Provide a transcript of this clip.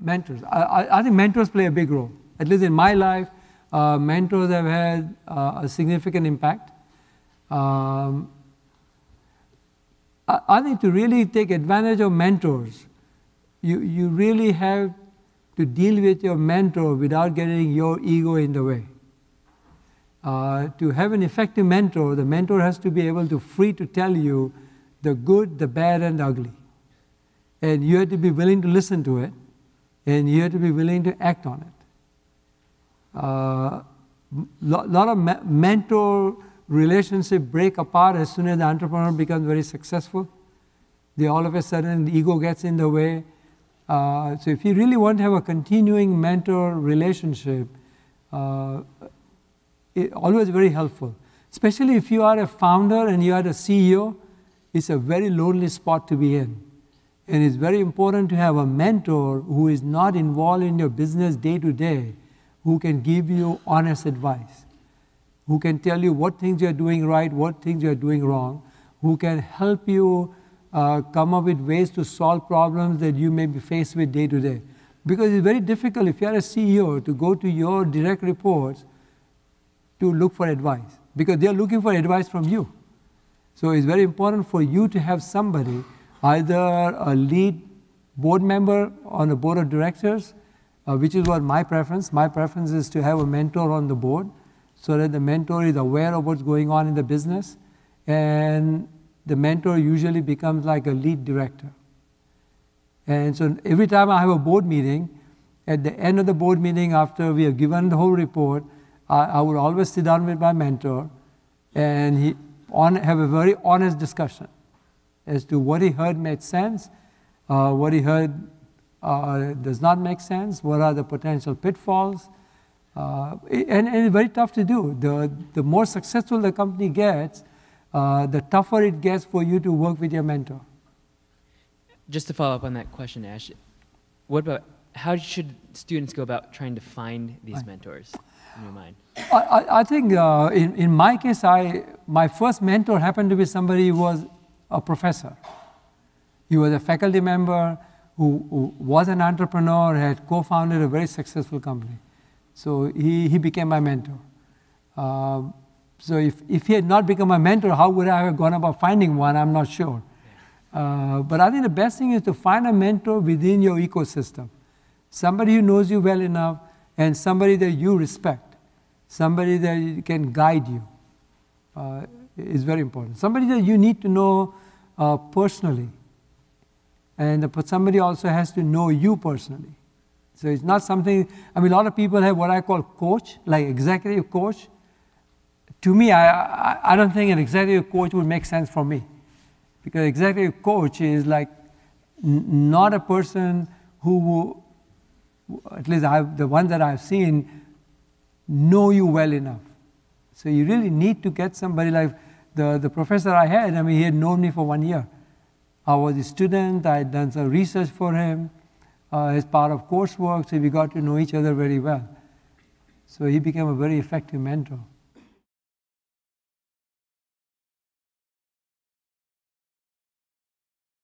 mentors. I think mentors play a big role. At least in my life, mentors have had a significant impact. I think to really take advantage of mentors, you really have to deal with your mentor without getting your ego in the way. To have an effective mentor, the mentor has to be able to free to tell you the good, the bad, and the ugly. And you have to be willing to listen to it, and you have to be willing to act on it. Lot of mentor relationships break apart as soon as the entrepreneur becomes very successful. All of a sudden, the ego gets in the way. So if you really want to have a continuing mentor relationship, it's always very helpful. Especially if you are a founder and you are the CEO, it's a very lonely spot to be in. And it's very important to have a mentor who is not involved in your business day to day, who can give you honest advice, who can tell you what things you're doing right, what things you're doing wrong, who can help you come up with ways to solve problems that you may be faced with day to day. Because it's very difficult if you're a CEO to go to your direct reports to look for advice, because they're looking for advice from you. So it's very important for you to have somebody, either a lead board member on the board of directors, which is what my preference. My preference is to have a mentor on the board so that the mentor is aware of what's going on in the business, and the mentor usually becomes like a lead director. And so every time I have a board meeting, at the end of the board meeting, after we have given the whole report, I would always sit down with my mentor and have a very honest discussion as to what he heard made sense, what he heard does not make sense, what are the potential pitfalls. And it's very tough to do. The more successful the company gets, the tougher it gets for you to work with your mentor. Just to follow up on that question, Ash, what about how should students go about trying to find these mentors in your mind? I think in my case, my first mentor happened to be somebody who was a professor. He was a faculty member who was an entrepreneur, had co-founded a very successful company. So he became my mentor. So if he had not become my mentor, how would I have gone about finding one? I'm not sure. But I think the best thing is to find a mentor within your ecosystem. Somebody who knows you well enough and somebody that you respect. Somebody that can guide you is very important. Somebody that you need to know personally. And somebody also has to know you personally. So it's not something, a lot of people have what I call coach, like executive coach. To me, I don't think an executive coach would make sense for me. Because executive coach is like not a person who, at least the ones that I've seen, know you well enough. So you really need to get somebody like the professor I had. He had known me for 1 year. I was a student. I had done some research for him as part of coursework, so we got to know each other very well. So he became a very effective mentor.